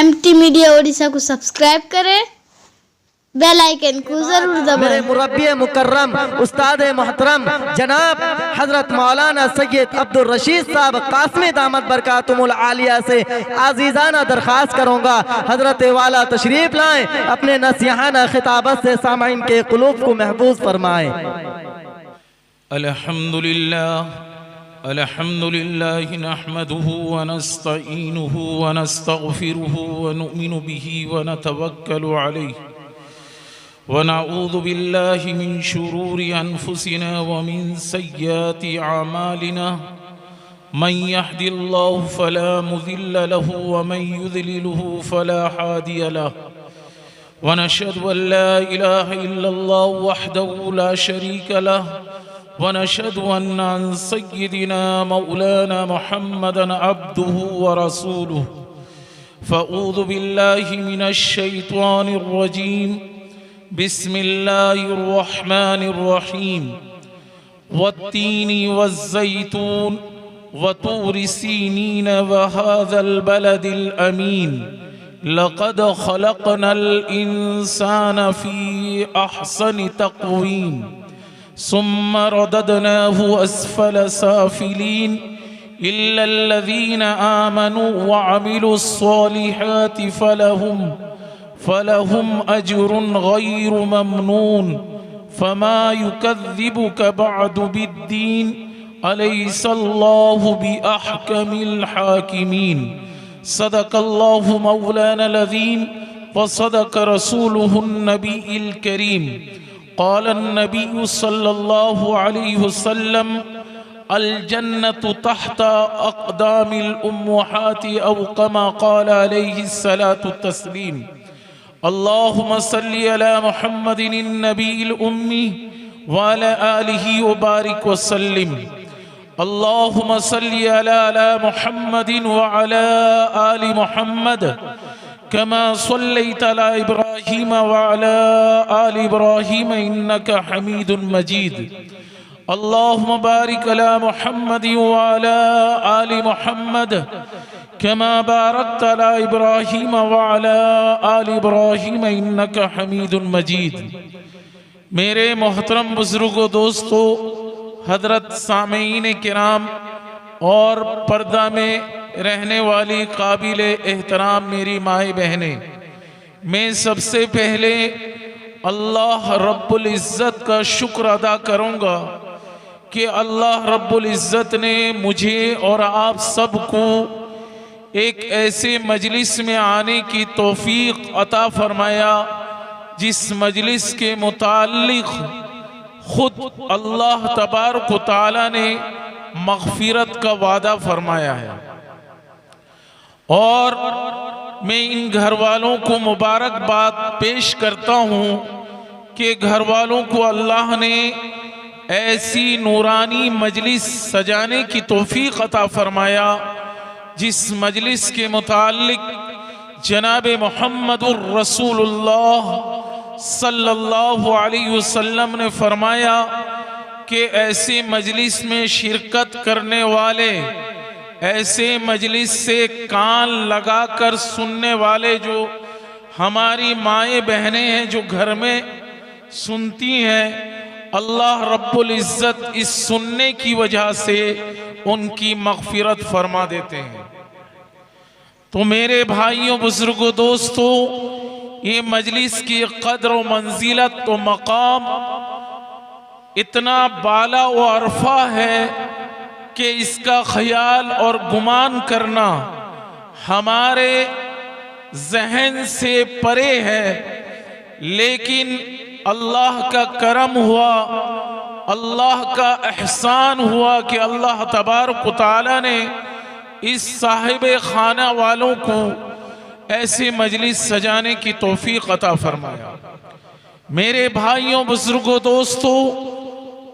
MT media Odisha को subscribe करें, bell icon को जरूर दबाएं। मेरे मुरब्बी मुकर्रम उस्ताद मोहतरम जनाब हजरत मौलाना सैयद अब्दुल रशीद साहब कासमी दामत बरकातुहुल आलिया से आजीजाना दरख्वास्त करूंगा, हजरत वाला तशरीफ लाएं, अपने नसीहाना खिताबत से सामाइन के कुलूब को महफूज फरमाएं। अल्हम्दुलिल्लाह नहमदुहु व नस्तईनुहु व नस्तगफिरुहु व नुमिनु बिही व नतवक्कलु अलैहि व नऊज़ु बिल्लाहि मिन शुरूरि अनफुसिना व मिन सय्याति अमालिना मन यहदिल्लाहु फला मुज़िल्ल लहु व मन युज़लिलहु फला हादिय लहु व नशहदु अन ला इलाहा इल्लल्लाह वहदहु ला शरीका लहु व नशहदु अन्न सय्यिदिना मौलाना मुहम्मदन अब्दुहु व रसूलुहु फ़अऊज़ु बिल्लाहि मिनश शैतानिर रजीम बिस्मिल्लाहिर रहमानिर रहीम वत्तीनी वज़्ज़ैतून व तूरि सीनीन व हाज़ल बलदिल अमीन लक़द ख़लक़नल इंसान फ़ी अहसनि तक़वीम सुम्मा रददनाहु अस्फल साफिलीन इल्लल्लज़ीना आमनू व अमिलुस्सॉलिहाति फलहुम अज्रुन गैरु ममनून फमा युकज़्ज़िबुक बअदु बिद्दीन अलैहिस्सलाहु बिअहकमिल हाकिमीन सदक़ल्लाहु मौलानल अज़ीम व सदक़ रसूलुहुन नबिय्युल करीम क़ाल नबी सल्लल्लाहु अलैहि वसल्लम अल जन्नतु तहता अक़दामिल उम्महाति औ कमा क़ाल अलैहि सलातु तस्लीम अल्लाहुम्मा सल्लि अला मुहम्मदिन नबील उम्मी व अला आलिहि व बारिक व सल्लिम अल्लाहुम्मा सल्लि अला मुहम्मदिन व अला आलि मुहम्मद कमा सल्लैत अला इब्राहीम व अला आलि इब्राहीम इन्नका हमीदुम मजीद अल्लाहुम्मा बारिक अला मुहम्मदिन व अला आलि मुहम्मद कमा बारकत अला इब्राहीम व अला आलि इब्राहीम इन्नका हमीदुम मजीद। मेरे मोहतरम बुजुर्गों, दोस्तों, हजरत सामीन किराम और पर्दा में रहने वाली काबिल एहतराम मेरी माए बहनें, मैं सबसे पहले अल्लाह रब्बुल इज़्ज़त का शुक्र अदा करूँगा कि अल्लाह रब्बुल इज़्ज़त ने मुझे और आप सबको एक ऐसे मजलिस में आने की तौफीक अता फरमाया जिस मजलिस के मुताल्लिक़ खुद अल्लाह तबारक व तआला ने मग़फ़िरत का वादा फरमाया है। और मैं इन घर वालों को मुबारकबाद पेश करता हूँ कि घर वालों को अल्लाह ने ऐसी नूरानी मजलिस सजाने की तौफीक अता फरमाया जिस मजलिस के मुताल्लिक जनाब मुहम्मदुर रसूलुल्लाह सल्लल्लाहु अलैहि वसल्लम ने फरमाया कि ऐसे मजलिस में शिरकत करने वाले, ऐसे मजलिस से कान लगाकर सुनने वाले जो हमारी माएँ बहनें हैं जो घर में सुनती हैं, अल्लाह रब्बुल इज़्ज़त इस सुनने की वजह से उनकी मग़फ़िरत फरमा देते हैं। तो मेरे भाइयों, बुजुर्गों, दोस्तों, ये मजलिस की क़द्र व मंजिलत तो मकाम इतना बाला व अरफा है कि इसका ख्याल और गुमान करना हमारे जहन से परे है। लेकिन अल्लाह का करम हुआ, अल्लाह का एहसान हुआ कि अल्लाह तबारक व तआला ने इस साहिब खाना वालों को ऐसे मजलिस सजाने की तौफीक अता फरमाया। मेरे भाइयों, बुजुर्गों, दोस्तों,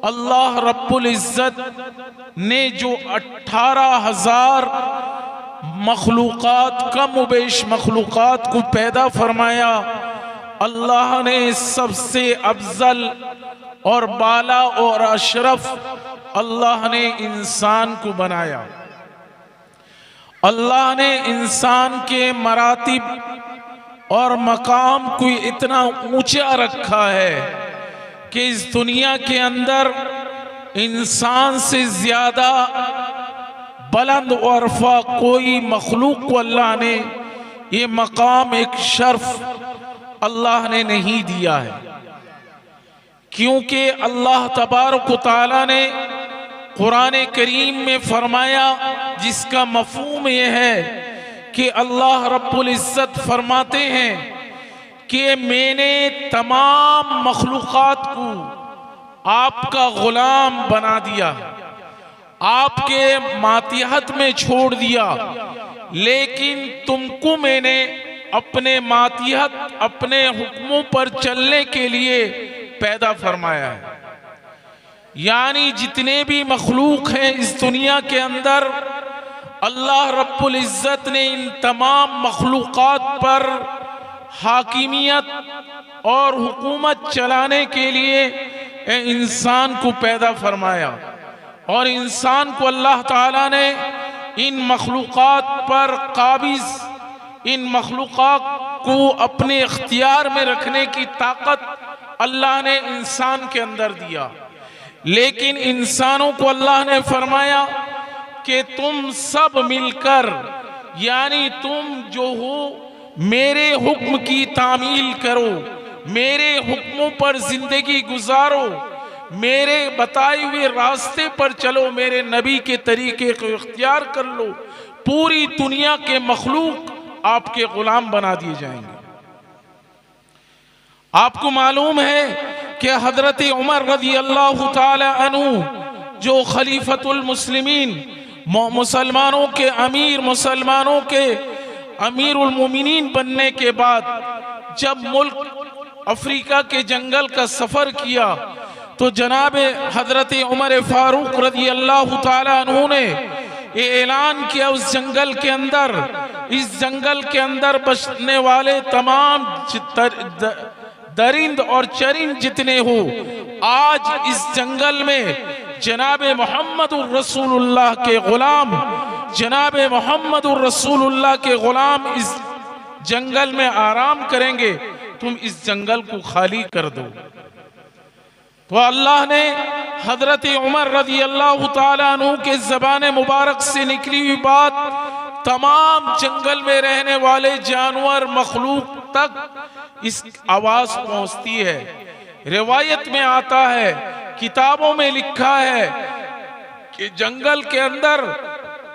अल्लाह रब्बुल इज़्ज़त ने जो 18,000 मखलूक़ात, कम बेश मखलूक़ात को पैदा फरमाया, अल्लाह ने सबसे अफजल और बाला और अशरफ अल्लाह ने इंसान को बनाया। अल्लाह ने इंसान के मरातिब और मकाम को इतना ऊंचा रखा है कि इस दुनिया के अंदर इंसान से ज्यादा बुलंद और अरफा कोई मखलूक को अल्लाह ने ये मकाम, एक शर्फ अल्लाह ने नहीं दिया है। क्योंकि अल्लाह तबारक व तआला ने कुरान करीम में फरमाया, जिसका मफहूम यह है कि अल्लाह रब्बुल इज्जत फरमाते हैं कि मैंने तमाम मखलूक़ात को आपका गुलाम बना दिया, आपके मातिहत में छोड़ दिया, लेकिन तुमको मैंने अपने मातिहत, अपने हुक्मों पर चलने के लिए पैदा फरमाया है। यानी जितने भी मखलूक हैं इस दुनिया के अंदर, अल्लाह रब्बुल इज्जत ने इन तमाम मखलूक़ात पर हाकिमियत और हुकूमत चलाने के लिए इंसान को पैदा फरमाया, और इंसान को अल्लाह ताला ने इन मखलूक़ात पर काबिज, इन मखलूक़ात को अपने इख्तियार में रखने की ताकत अल्लाह ने इंसान के अंदर दिया। लेकिन इंसानों को अल्लाह ने फरमाया कि तुम सब मिलकर, यानी तुम जो हो मेरे हुक्म की तामील करो, मेरे हुक्मों पर जिंदगी गुजारो, मेरे बताए हुए रास्ते पर चलो, मेरे नबी के तरीके को इख्तियार कर लो, पूरी दुनिया के मखलूक आपके गुलाम बना दिए जाएंगे। आपको मालूम है कि हजरत उमर रज़ी अल्लाह ताला अन्हु, जो खलीफतुल मुस्लिमीन, मुसलमानों के अमीर, मुसलमानों के अमीरुल मोमिनीन बनने के बाद जब मुल्क अफ्रीका के जंगल का सफर किया, तो जनाब हजरत उमर फारूक रज़ी अल्लाह ताला अन्हु ने ये ऐलान किया, उस जंगल के अंदर, इस जंगल के अंदर बसने वाले तमाम दरिंद और चरिंद जितने हो, आज इस जंगल में जनाब मोहम्मदुर रसूलुल्लाह के गुलाम, जनाब मोहम्मदुर रसूलुल्लाह के गुलाम इस जंगल में आराम करेंगे, तुम इस जंगल को खाली कर दो। तो अल्लाह ने हजरत उमर रज़ी अल्लाह ताला अन्हु के ज़बान मुबारक से निकली हुई बात तमाम जंगल में रहने वाले जानवर, मखलूक तक इस आवाज पहुंचती है। रिवायत में आता है, किताबों में लिखा है कि जंगल के अंदर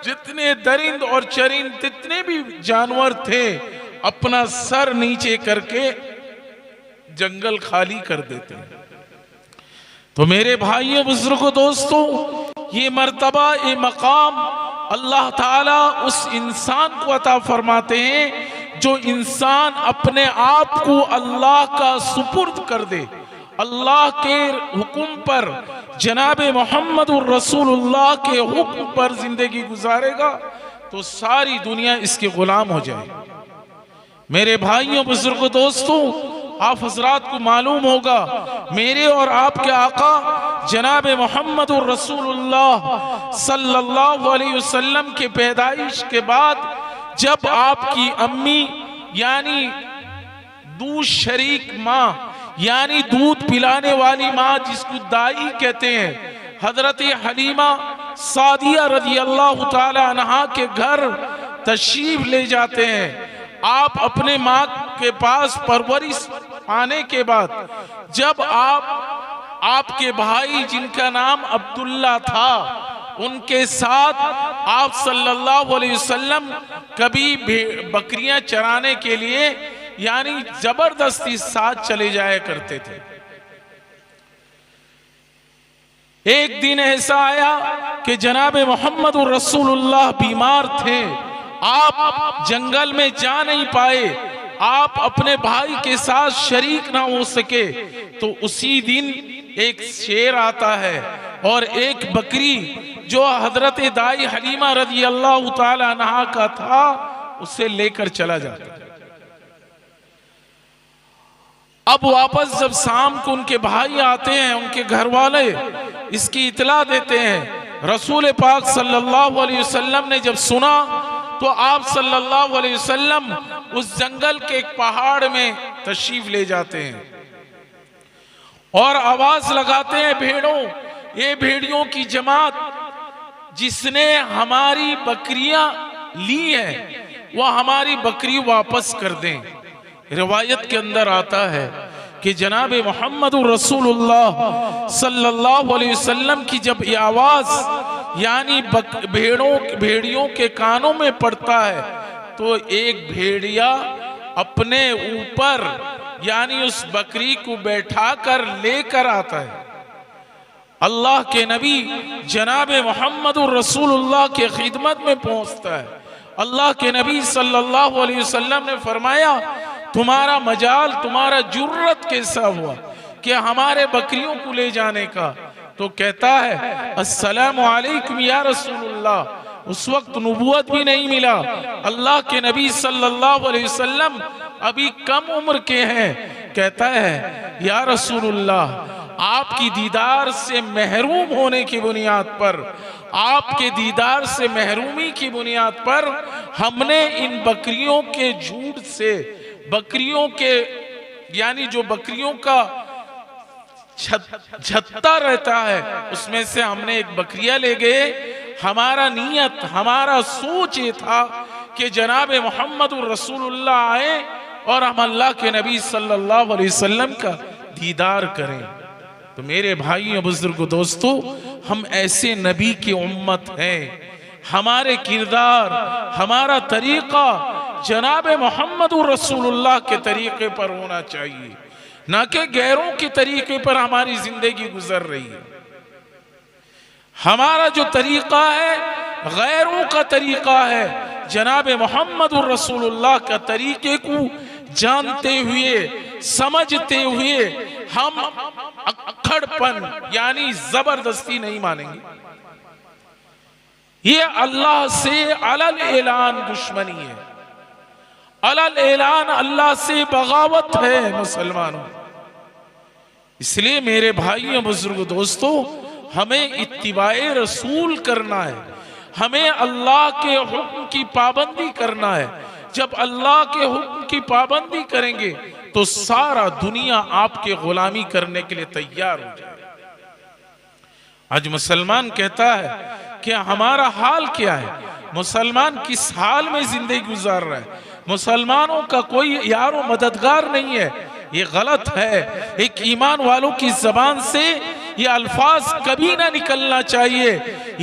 जितने दरिंद और चरिंद, जितने भी जानवर थे, अपना सर नीचे करके जंगल खाली कर देते हैं। तो मेरे भाइयों, बुजुर्गों, दोस्तों, ये मर्तबा, ये मकाम अल्लाह ताला उस इंसान को अता फरमाते हैं जो इंसान अपने आप को अल्लाह का सुपुर्द कर दे, अल्लाह के हुक्म पर, जनाब मोहम्मदुर रसूलुल्लाह के हुक्म पर जिंदगी गुजारेगा तो सारी दुनिया इसके गुलाम हो जाए। मेरे भाइयों, बुजुर्गों, दोस्तों, आप हजरात को मालूम होगा, मेरे और आपके आका जनाब मोहम्मदुर रसूलुल्लाह सल्लल्लाहु अलैहि वसल्लम के पैदाइश के बाद जब आपकी अम्मी, यानी दूध शरीक माँ, यानी दूध पिलाने वाली माँ, जिसको दाई कहते हैं, हजरत हलीमा सादिया रज़ी अल्लाह ताला अन्हा के घर तशरीफ ले जाते हैं। आप अपने माँ के पास परवरिश पाने के बाद जब आपके भाई, जिनका नाम अब्दुल्ला था, उनके साथ आप सल्लल्लाहु अलैहि वसल्लम कभी बकरियां चराने के लिए, यानी जबरदस्ती साथ चले जाया करते थे। एक दिन ऐसा आया कि जनाब मोहम्मदुर रसूलुल्लाह बीमार थे, आप जंगल में जा नहीं पाए, आप अपने भाई के साथ शरीक ना हो सके, तो उसी दिन एक शेर आता है और एक बकरी जो हजरत दाई हलीमा रज़ी अल्लाह ताला अन्हा का था, उसे लेकर चला जाता है। अब वापस जब शाम को उनके भाई आते हैं, उनके घर वाले इसकी इतला देते हैं, रसूल पाक सल्लल्लाहु अलैहि वसल्लम ने जब सुना तो आप सल्लल्लाहु अलैहि वसल्लम उस जंगल के एक पहाड़ में तशरीफ ले जाते हैं और आवाज लगाते हैं, भेड़ों, ये भेड़ियों की जमात जिसने हमारी बकरियां ली हैं वह हमारी बकरी वापस कर दें। रिवायत के अंदर आता है कि जनाब मोहम्मद रसूलुल्लाह सल्लल्लाहु अलैहि वसल्लम की जब ये आवाज यानी भेड़ियों के कानों में पड़ता है तो एक भेड़िया अपने ऊपर यानी उस बकरी को बैठाकर लेकर आता है। अल्लाह के नबी जनाब मोहम्मद रसूलुल्लाह के खिदमत में पहुंचता है। अल्लाह के नबी सल्लल्लाहु अलैहि वसल्लम ने फरमाया, तुम्हारा मजाल, तुम्हारा जुर्रत कैसा हुआ कि हमारे बकरियों को ले जाने का? तो कहता है, अस्सलामु अलैकुम या रसूलुल्लाह। उस वक्त नबूवत भी नहीं मिला, अल्लाह के नबी सल्लल्लाहु अलैहि वसल्लम अभी कम उम्र के हैं। कहता है, या रसूलुल्लाह, आपकी दीदार से महरूम होने की बुनियाद पर, आपके दीदार से महरूमी की बुनियाद पर हमने इन बकरियों के झूठ से, बकरियों के यानी जो बकरियों का छत्ता रहता है उसमें से हमने एक बकरिया ले गए। हमारा नियत, हमारा सोच ये था कि जनाब मोहम्मद रसूलुल्लाह आए और हम अल्लाह के नबी सल्लल्लाहु अलैहि वसल्लम का दीदार करें। तो मेरे भाइयों, बुजुर्गों, दोस्तों, हम ऐसे नबी की उम्मत हैं। हमारे किरदार, हमारा तरीका जनाब मोहम्मद रसूलुल्लाह के तरीके पर होना चाहिए, ना कि गैरों के तरीके पर हमारी जिंदगी गुजर रही है। हमारा जो तरीका है गैरों का तरीका है। जनाब मोहम्मद रसूलुल्लाह का तरीके को जानते हुए, समझते हुए हम अक्खड़पन यानी जबरदस्ती नहीं मानेंगे। ये अल्लाह से अलल ऐलान दुश्मनी है, अलल ऐलान अल्लाह से बगावत है मुसलमानों। इसलिए मेरे भाइयों, बुजुर्गों, दोस्तों, हमें इत्तिबाए रसूल करना है, हमें अल्लाह के हुक्म की पाबंदी करना है। जब अल्लाह के हुक्म की पाबंदी करेंगे तो सारा दुनिया आपके गुलामी करने के लिए तैयार हो जाए। आज मुसलमान कहता है कि हमारा हाल क्या है, मुसलमान किस हाल में जिंदगी गुजार रहा है, मुसलमानों का कोई यारो मददगार नहीं है। ये गलत है। एक ईमान वालों की जबान से ये अल्फाज कभी ना निकलना चाहिए।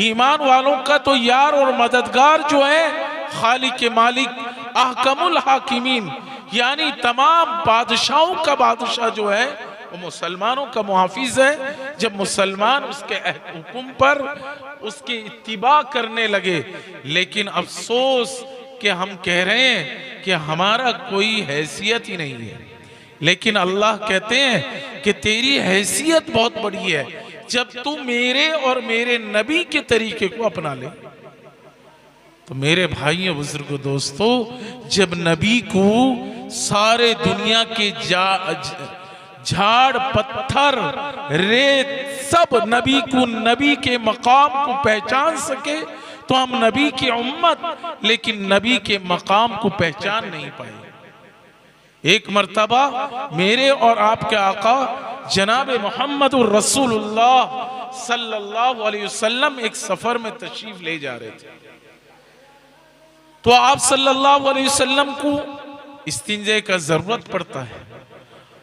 ईमान वालों का तो यार और मददगार जो है खालिक मालिक अहकमुल हाकिमीन यानी तमाम बादशाहों का बादशाह जो है वो मुसलमानों का मुहाफिज है। जब मुसलमान उसके हुक्म पर उसकी इत्तिबा करने लगे, लेकिन अफसोस कि हम कह रहे हैं कि हमारा कोई हैसियत ही नहीं है। लेकिन अल्लाह कहते हैं कि तेरी हैसियत बहुत बड़ी है जब तू मेरे और मेरे नबी के तरीके को अपना ले। तो मेरे भाइयों, बुजुर्गों, दोस्तों, जब नबी को सारे दुनिया के झाड़ पत्थर रेत सब नबी को, नबी के मकाम को पहचान सके तो हम नबी की उम्मत लेकिन नबी के मकाम को पहचान नहीं पाए। एक मर्तबा मेरे और आपके आका जनाब मोहम्मद रसूलुल्लाह सल्लल्लाहु अलैहि वसल्लम एक सफर में तशरीफ ले जा रहे थे। तो आप सल्लल्लाहु अलैहि वसल्लम को इस्तिंजे का जरूरत पड़ता है।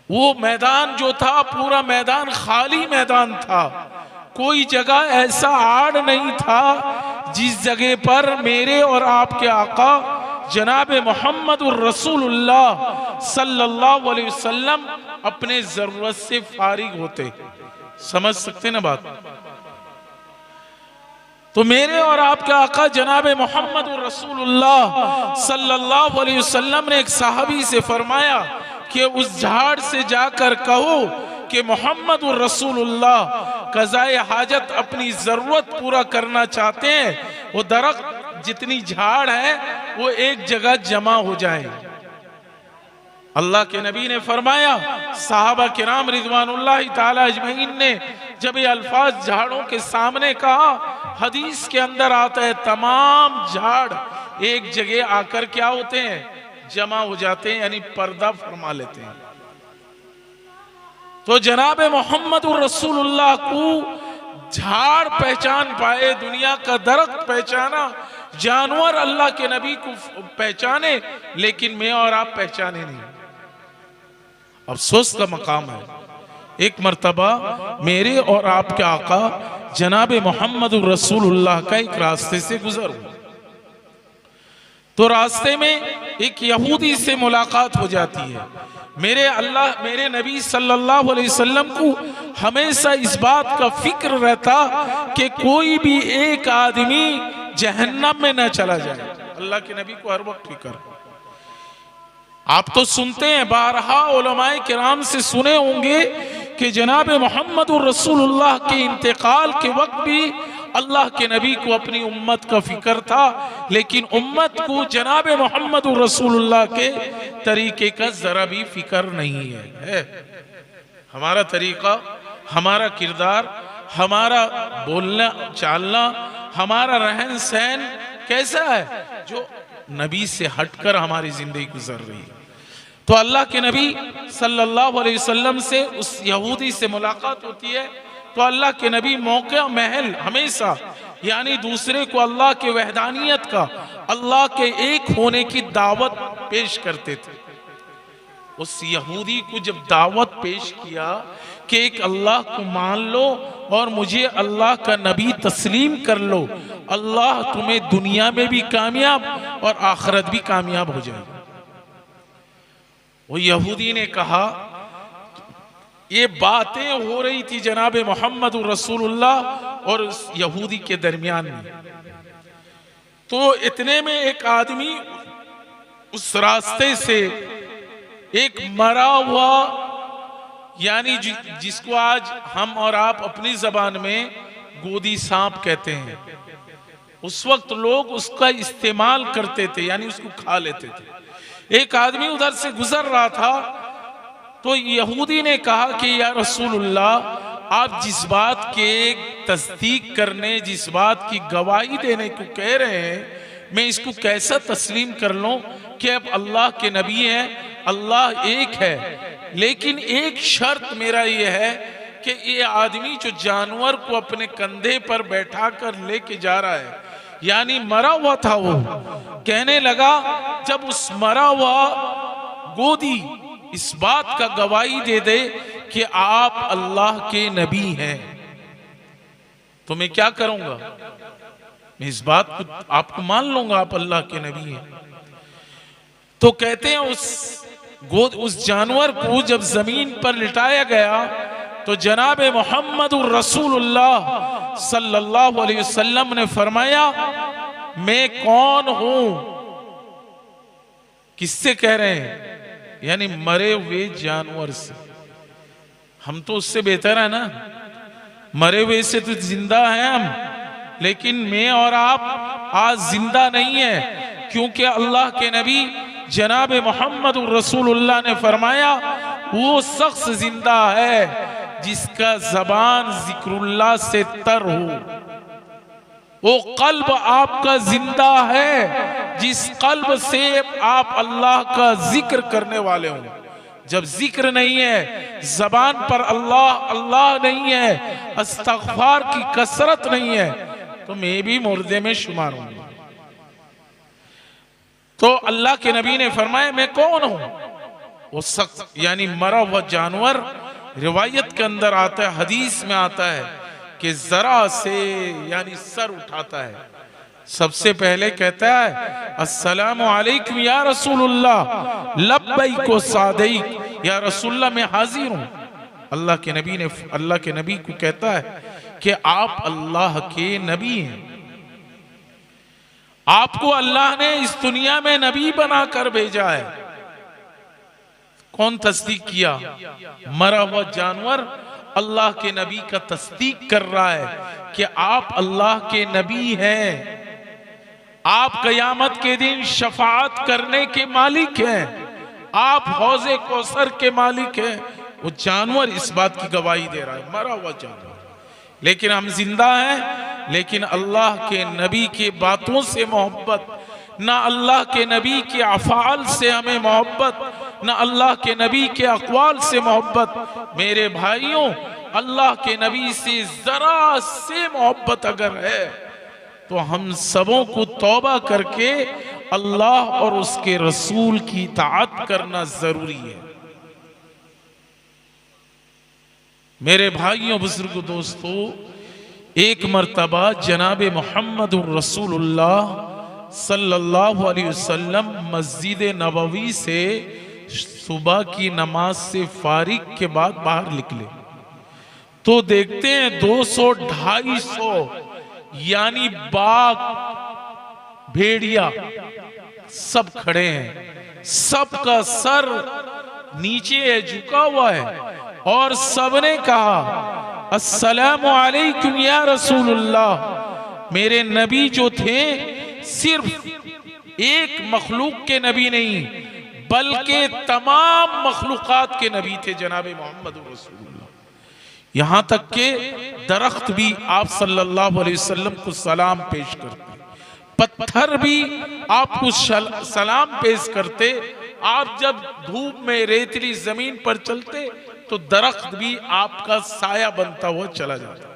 वो मैदान जो था पूरा मैदान खाली मैदान था, कोई जगह ऐसा आड़ नहीं था जिस जगह पर मेरे और आपके आका जनाब मोहम्मद रसूलुल्लाह सल्लल्लाहु अलैहि वसल्लम अपने जरूरत से फारिग होते। समझ सकते ना बात? तो मेरे और आपके आका जनाब मोहम्मद रसूलुल्लाह सल्लल्लाहु अलैहि वसल्लम ने एक सहाबी से फरमाया कि उस झाड़ से जाकर कहो कि मोहम्मद रसूलुल्लाह कज़ाए हाजत अपनी जरूरत पूरा करना चाहते हैं, वो दरख्त जितनी झाड़ है वो एक जगह जमा हो जाए। अल्लाह के नबी ने फरमाया, साहबा किराम रिज़वानुल्लाहि ताला अजमईन ने जब ये अल्फाज झाड़ों के सामने कहा, हदीस के अंदर आता है तमाम झाड़ एक जगह आकर क्या होते हैं, जमा हो जाते हैं, यानी पर्दा फरमा लेते हैं। तो जनाब मोहम्मद रसूलुल्लाह को झाड़ पहचान पाए, दुनिया का दरख्त पहचाना, जानवर अल्लाह के नबी को पहचाने, लेकिन मैं और आप पहचाने नहीं। अफसोस का मकाम है। एक मर्तबा मेरे और आपके आका जनाब मोहम्मद रसूलुल्लाह का एक रास्ते से गुजर हुआ, तो रास्ते में एक यहूदी से मुलाकात हो जाती है। मेरे नबी सल्लल्लाहु अलैहि वसल्लम को हमेशा इस बात का फिक्र रहता कि कोई भी एक आदमी जहन्नम में न चला जाए। अल्लाह के नबी को हर वक्त फिक्र। आप तो सुनते हैं, बारहा उलमाए किराम से सुने होंगे कि जनाब मोहम्मद रसूलुल्लाह के इंतकाल के वक्त भी अल्लाह के नबी को अपनी उम्मत का फिक्र था, लेकिन उम्मत को जनाब मोहम्मद रसूलुल्लाह के तरीके का जरा भी फिक्र नहीं है। हमारा तरीका, हमारा किरदार, हमारा बोलना चालना, हमारा रहन सहन कैसा है, जो नबी से हटकर हमारी जिंदगी गुजर रही है। तो अल्लाह के नबी सल्लल्लाहु अलैहि वसल्लम से उस यहूदी से मुलाकात होती है। तो अल्लाह के नबी मौका महल हमेशा, यानी दूसरे को अल्लाह के वहदानियत का, अल्लाह के एक होने की दावत पेश करते थे। उस यहूदी को जब दावत पेश किया कि एक अल्लाह को मान लो और मुझे अल्लाह का नबी तस्लीम कर लो, अल्लाह तुम्हें दुनिया में भी कामयाब और आखिरत भी कामयाब हो जाएगी। वो यहूदी ने कहा, ये बातें हो रही थी जनाब मोहम्मद रसूलुल्लाह और उस यहूदी के दरमियान में। तो इतने में एक आदमी उस रास्ते से एक मरा हुआ, यानी जिसको आज हम और आप अपनी जबान में गोदी सांप कहते हैं, उस वक्त लोग उसका इस्तेमाल करते थे, यानी उसको खा लेते थे। एक आदमी उधर से गुजर रहा था, तो यहूदी ने कहा कि या रसूलुल्लाह, आप जिस बात के तस्दीक करने, जिस बात की गवाही देने को कह रहे हैं, मैं इसको कैसा तस्लीम कर लूं कि अब अल्लाह के नबी हैं, अल्लाह एक है, लेकिन एक शर्त मेरा ये है कि ये आदमी जो जानवर को अपने कंधे पर बैठा कर लेके जा रहा है, यानी मरा हुआ था, वो कहने लगा जब उस मरा हुआ गोदी इस बात का गवाही दे दे कि आप अल्लाह के नबी हैं, तो मैं क्या करूंगा, मैं इस बात को आपको मान लूंगा, आप अल्लाह के नबी हैं। तो कहते हैं उस जानवर को जब जमीन पर लिटाया गया, तो जनाब मोहम्मद रसूलुल्लाह सल्लल्लाहु अलैहि वसल्लम ने फरमाया, मैं कौन हूं? किससे कह रहे हैं? यानी मरे हुए जानवर से। हम तो उससे बेहतर है ना, मरे हुए से तो जिंदा हैं हम, लेकिन मैं और आप आज जिंदा नहीं है, क्योंकि अल्लाह के नबी जनाब मोहम्मद रसूलुल्लाह ने फरमाया, वो शख्स जिंदा है जिसका जबान जिक्रुल्लाह से तर हो, वो कल्ब आपका जिंदा है जिस कल्ब से आप अल्लाह का जिक्र करने वाले हो। जब जिक्र नहीं है, जबान पर अल्लाह अल्लाह नहीं है, इस्तग़फ़ार की कसरत नहीं है, तो मैं भी मुर्दे में शुमार हूं। तो अल्लाह के नबी ने फरमाया, मैं कौन हूं? वो शख्स यानी मरा हुआ जानवर, रिवायत के अंदर आता है, हदीस में आता है कि जरा से यानी सर उठाता है, सबसे पहले कहता है अस्सलामु अलैकुम या रसूलुल्लाह, लब्बैक व सादैक, या रसूलुल्लाह मैं हाजिर हूं। अल्लाह के नबी को कहता है कि आप अल्लाह के नबी हैं, आपको अल्लाह ने इस दुनिया में नबी बनाकर भेजा है। कौन तस्दीक किया? मरा हुआ जानवर अल्लाह के नबी का तस्दीक कर रहा है कि आप अल्लाह के नबी हैं, आप क़यामत के दिन शफाअत करने के मालिक हैं, आप हौज़े कौसर के मालिक हैं। वो जानवर इस बात की गवाही दे रहा है, मरा हुआ जानवर। लेकिन हम जिंदा हैं, लेकिन अल्लाह के नबी के बातों से मोहब्बत, ना अल्लाह के नबी के अफ़ाल से हमें मोहब्बत, ना अल्लाह के नबी के अक़वाल से मोहब्बत। मेरे भाइयों, अल्लाह के नबी से ज़रा से मोहब्बत अगर है तो हम सबों को तौबा करके अल्लाह और उसके रसूल की इताअत करना ज़रूरी है। मेरे भाइयों, बुजुर्ग दोस्तों, एक मर्तबा जनाब मोहम्मदुर रसूलुल्लाह सल्लल्लाहु अलैहि वसल्लम मस्जिद नबवी से सुबह की नमाज से फारिग के बाद बाहर निकले तो देखते हैं 200-250 यानी बाघ, भेड़िया सब खड़े हैं। सबका सर नीचे है, झुका हुआ है, और सबने कहा अस्सलामु अलैकुम या रसूलुल्लाह। मेरे नबी जो थे सिर्फ एक मखलूक के नबी नहीं बल्कि तमाम मखलूकात के नबी थे जनाब मोहम्मद रसूलुल्लाह। यहां तक के दरख्त भी आप सल्लल्लाहु अलैहि वसल्लम को सलाम पेश करते, पत्थर भी आपको सलाम पेश करते। आप जब धूप में रेतीली जमीन पर चलते तो दरख्त भी आपका साया बनता हुआ चला जाता।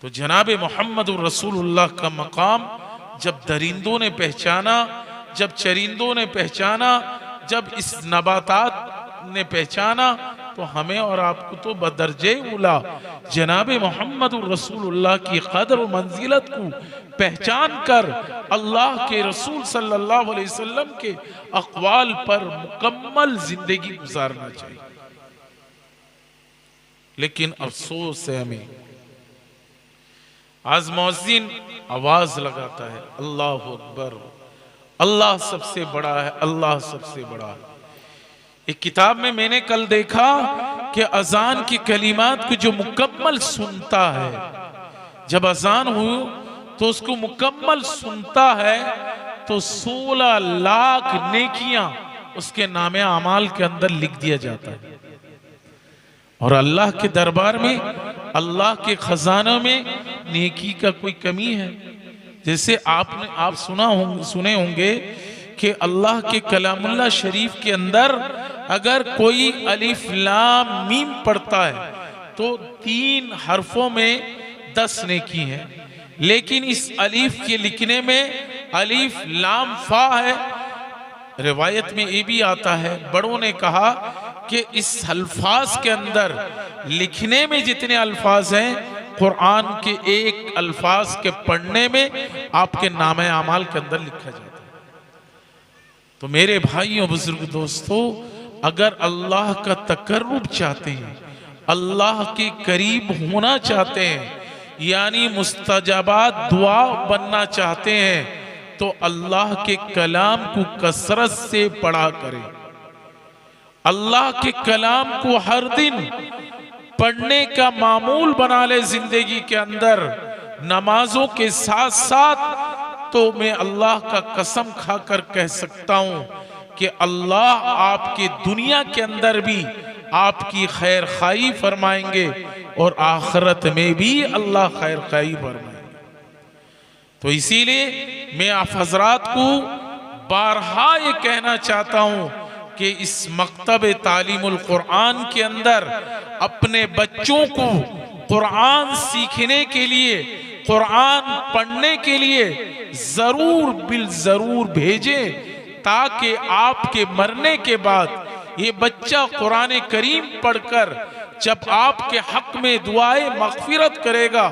तो जनाब मोहम्मद रसूलुल्लाह का मकाम जब दरिंदों ने पहचाना, जब चरिंदों ने पहचाना, जब इस नबातात ने पहचाना, तो हमें और आपको तो बदरजे उला जनाब मोहम्मद रसूलुल्लाह की कदर और मंजिलत को पहचान कर अल्लाह के रसूल सल्लल्लाहु अलैहि वसल्लम के अक़वाल पर मुकम्मल जिंदगी गुजारना चाहिए। लेकिन अफसोस है हमें, आज मौज़िन आवाज लगाता है अल्लाहु अकबर, अल्लाह सबसे बड़ा है, अल्लाह सबसे बड़ा है। एक किताब में मैंने कल देखा कि अजान की कलिमात को जो मुकम्मल सुनता है, जब अजान हो तो उसको मुकम्मल सुनता है तो 16 लाख नेकियां उसके नामे अमाल के अंदर लिख दिया जाता है। और अल्लाह के दरबार में, अल्लाह के खजानों में नेकी का कोई कमी है? जैसे आप सुने होंगे कि अल्लाह के कलामुल्लाह शरीफ के अंदर अगर कोई अलिफ लाम मीम पढ़ता है तो 3 हरफों में 10 नेकी है, लेकिन इस अलिफ के लिखने में अलिफ लाम फा है। रिवायत में ये भी आता है, बड़ों ने कहा कि इस अल्फाज के अंदर लिखने में जितने अल्फाज हैं, कुरान के एक अल्फाज के पढ़ने में आपके नामे अमाल के अंदर लिखा जाता है। तो मेरे भाइयों, बुजुर्ग दोस्तों, अगर अल्लाह का तकर्रुब चाहते हैं, अल्लाह के करीब होना चाहते हैं, यानी मुस्तजाबात दुआ बनना चाहते हैं, तो अल्लाह के कलाम को कसरत से पढ़ा करें। अल्लाह के कलाम को हर दिन पढ़ने का मामूल बना ले जिंदगी के अंदर, नमाजों के साथ साथ। तो मैं अल्लाह का कसम खाकर कह सकता हूं कि अल्लाह आपके दुनिया के अंदर भी आपकी खैर खाई फरमाएंगे और आखिरत में भी अल्लाह खैर खाई फरमाएंगे। तो इसीलिए मैं आप हजरात को बारहा ये कहना चाहता हूं कि इस मकतब तालीमुल कुरान के अंदर अपने बच्चों को कुरान सीखने के लिए, कुरान पढ़ने के लिए जरूर बिल जरूर भेजें, ताकि आपके मरने के बाद ये बच्चा कुरान करीम पढ़कर जब आपके हक में दुआए मगफिरत करेगा,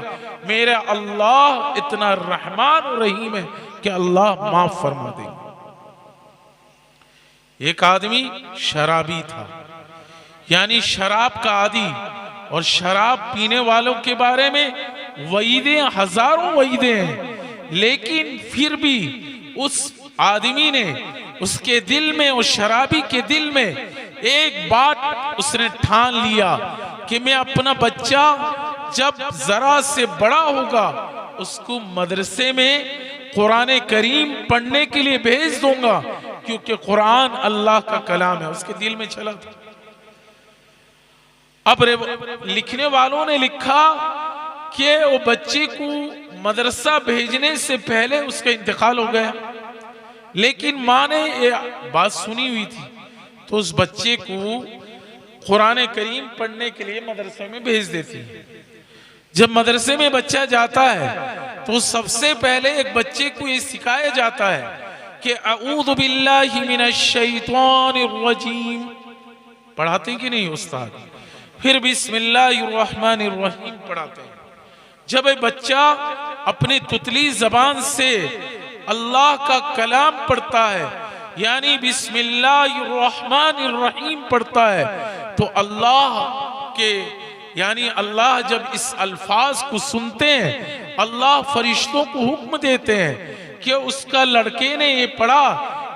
मेरा अल्लाह इतना रहमान और रहीम है कि अल्लाह माफ फरमा देगा। एक आदमी शराबी था, यानी शराब का आदी, और शराब पीने वालों के बारे में वईदें, हजारों वईदें हैं, लेकिन फिर भी उस आदमी ने, उसके दिल में, उस शराबी के दिल में एक बात उसने ठान लिया कि मैं अपना बच्चा जब जरा से बड़ा होगा उसको मदरसे में कुरान करीम पढ़ने के लिए भेज दूंगा, क्योंकि कुरान अल्लाह का कलाम है। उसके दिल में चला था। अब लिखने वालों ने लिखा कि वो बच्चे को मदरसा भेजने से पहले उसका इंतकाल हो गया, लेकिन माँ ने ये बात सुनी हुई थी, तो उस बच्चे को कुरान करीम पढ़ने के लिए मदरसे में भेज देती है। जब मदरसे में बच्चा जाता है तो सबसे पहले एक बच्चे को ये सिखाया जाता है कि अऊज़ु बिल्लाहि मिनश शैतानिर रजीम पढ़ाते हैं कि नहीं उस्ताद, फिर बिस्मिल्लाहिर्रहमानिर्रहीम पढ़ाते हैं। जब ये बच्चा अपनी तुतली जबान से अल्लाह का कलाम पढ़ता है, यानी बिस्मिल्लाहिर्रहमानिर्रहीम पढ़ता है, तो अल्लाह के यानी अल्लाह जब इस अल्फाज को सुनते हैं, अल्लाह फरिश्तों को हुक्म देते हैं कि उसका लड़के ने ये पढ़ा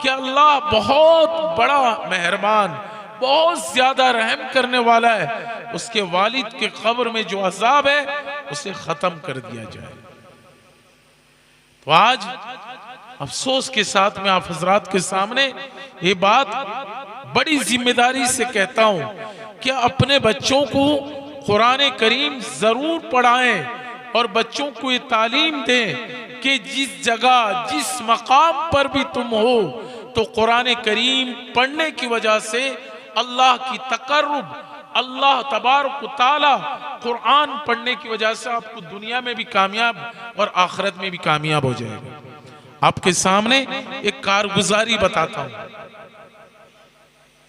कि अल्लाह बहुत बड़ा मेहरबान, बहुत ज्यादा रहम करने वाला है, उसके वालिद के कब्र में जो अजाब है उसे खत्म कर दिया जाए। तो आज अफसोस के साथ मैं आप हजरात के सामने ये बात बड़ी जिम्मेदारी से कहता हूं कि अपने बच्चों को कुरान करीम जरूर पढ़ाएं और बच्चों को ये तालीम दें कि जिस जगह जिस मकाम पर भी तुम हो तो कुरान करीम पढ़ने की वजह से अल्लाह की तकर्रुब, अल्लाह तबारक व तआला कुरान पढ़ने की वजह से आपको दुनिया में भी कामयाब और आखिरत में भी कामयाब हो जाएगा। आपके सामने एक कारगुजारी बताता हूं,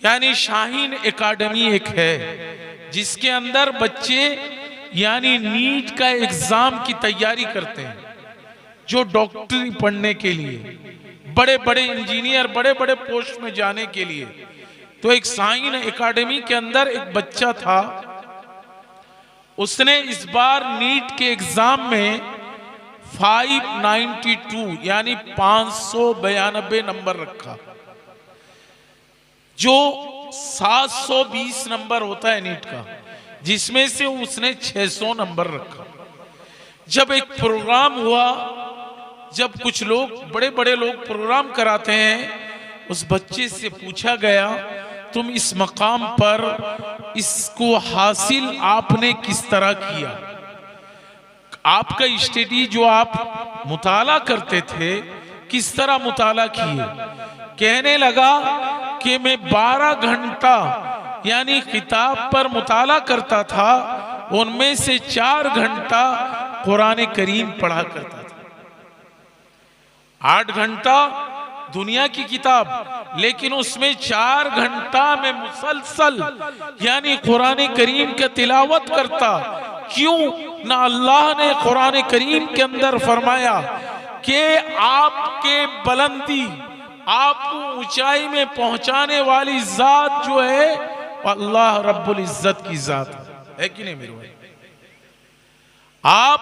यानी शाहीन एकेडमी एक है जिसके अंदर बच्चे यानी नीट का एग्जाम की तैयारी करते हैं, जो डॉक्टरी पढ़ने के लिए, बड़े बड़े इंजीनियर, बड़े बड़े पोस्ट में जाने के लिए। तो एक शाहीन एकेडमी के अंदर एक बच्चा था, उसने इस बार नीट के एग्जाम में 592 यानी 592 नंबर रखा, जो 720 नंबर होता है नीट का, जिसमें से उसने 600 नंबर रखा। जब एक प्रोग्राम हुआ, जब कुछ लोग बड़े बड़े लोग प्रोग्राम कराते हैं, उस बच्चे से पूछा गया तुम इस मकाम पर इसको हासिल आपने किस तरह किया, आपका स्टडी जो आप मुताला करते थे किस तरह मुताला किए। कहने लगा कि मैं 12 घंटा यानी किताब पर मुताला करता था, उनमें से 4 घंटा कुरान करीम पढ़ा करता था, 8 घंटा दुनिया की किताब, लेकिन उसमें 4 घंटा में मुसलसल यानी कुरान करीम की तिलावत करता। क्यों ना अल्लाह ने कुरान करीम के अंदर फरमाया कि आपके बुलंदी, आपको ऊंचाई में पहुंचाने वाली जात जो है अल्लाह रब्बुल इज्जत की जात है कि नहीं मेरे भाई। आप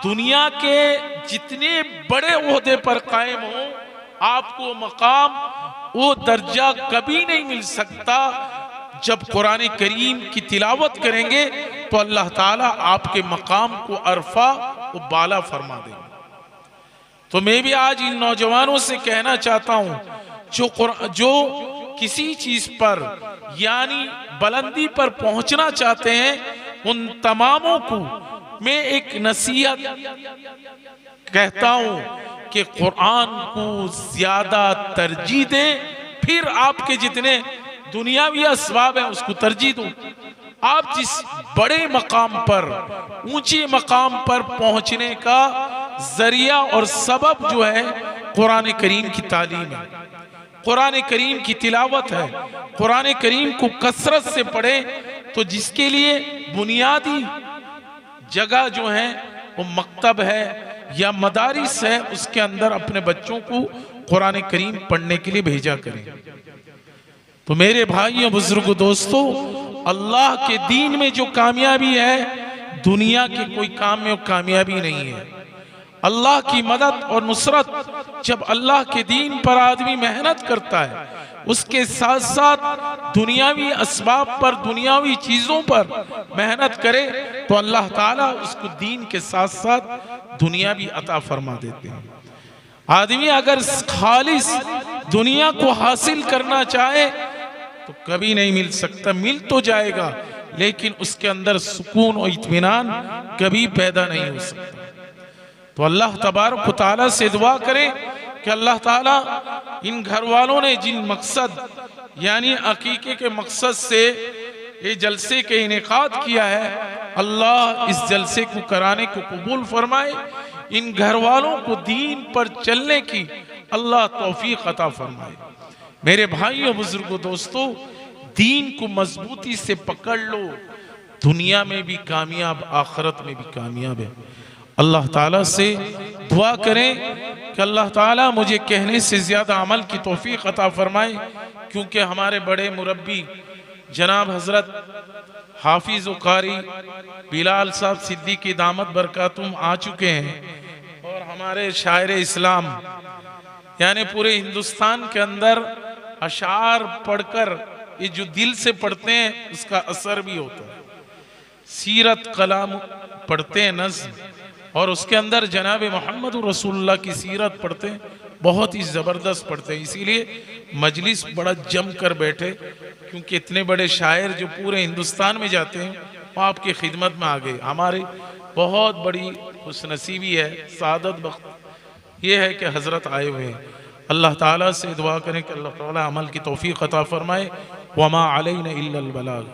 दुनिया के जितने बड़े ओहदे पर कायम हो, आपको मकाम, वो दर्जा कभी नहीं मिल सकता। जब कुरान करीम की तिलावत करेंगे तो अल्लाह ताला आपके मकाम को अरफा वो बाला फरमा देंगे। तो मैं भी आज इन नौजवानों से कहना चाहता हूं जो किसी चीज पर यानी बुलंदी पर पहुंचना चाहते हैं, उन तमामों को मैं एक नसीहत कहता हूं कि कुरान को ज्यादा तरजीह दें, फिर आपके जितने दुनियावी असबाब है उसको तरजीह दो। आप जिस बड़े मकाम पर, ऊंचे मकाम पर पहुंचने का जरिया और सबब जो है कुरान करीम की तालीम है, कुरान करीम की तिलावत है। कुरान करीम को कसरत से पढ़ें तो जिसके लिए बुनियादी जगह जो है वो मकतब है या मदारिस है, उसके अंदर अपने बच्चों को कुरान करीम पढ़ने के लिए भेजा करें। तो मेरे भाइयों, बुजुर्गों, दोस्तों, अल्लाह के दीन में जो कामयाबी है दुनिया के कोई काम में वो कामयाबी नहीं है। अल्लाह की मदद और नुसरत जब अल्लाह के दीन पर आदमी मेहनत करता है, उसके साथ साथ दुनियावी असबाब पर, दुनियावी चीजों पर मेहनत करे तो अल्लाह ताला उसको दीन के साथ साथ दुनिया भी अता फरमा देते हैं। आदमी अगर खालिस दुनिया को हासिल करना चाहे तो कभी नहीं मिल सकता, मिल तो जाएगा लेकिन उसके अंदर सुकून और इत्मीनान कभी पैदा नहीं हो सकता। तो अल्लाह तबारक व तआला से दुआ करें कि अल्लाह ताला इन घर वालों ने जिन मकसद यानी अकीके के मकसद से ये जलसे के इनेकाद किया है, अल्लाह इस जलसे को कराने को कबूल फरमाए। इन घर वालों को दीन पर चलने की अल्लाह तौफीक अता फरमाए। मेरे भाइयों बुजुर्गों दोस्तों, दीन को मजबूती से पकड़ लो, दुनिया में भी कामयाब आखिरत में भी कामयाब है। अल्लाह ताला से दुआ करें कि अल्लाह ताला मुझे कहने से ज़्यादा अमल की तौफीक अता फरमाए, क्योंकि हमारे बड़े मुरब्बी जनाब हज़रत हाफिज़ कारी बिलाल साहब सिद्दीकी दामत बरकातुम आ चुके हैं और हमारे शायर इस्लाम यानी पूरे हिंदुस्तान के अंदर अशार पढ़कर ये जो दिल से पढ़ते हैं उसका असर भी होता है। सीरत कलाम पढ़ते हैं नज़्म, और उसके अंदर जनाब मोहम्मद रसूलुल्लाह की सीरत पढ़ते हैं, बहुत ही ज़बरदस्त पढ़ते हैं। इसीलिए मजलिस बड़ा जम कर बैठे, क्योंकि इतने बड़े शायर जो पूरे हिंदुस्तान में जाते हैं वो आपकी खिदमत में आ गए। हमारी बहुत बड़ी खुशनसीबी है, सादत बख्त ये है कि हज़रत आए हुए हैं। अल्लाह ताला से दुआ करें कि अल्लाह ताला अमल की तौफीक अता फरमाए। वमा अलैना इल्लल बलाग।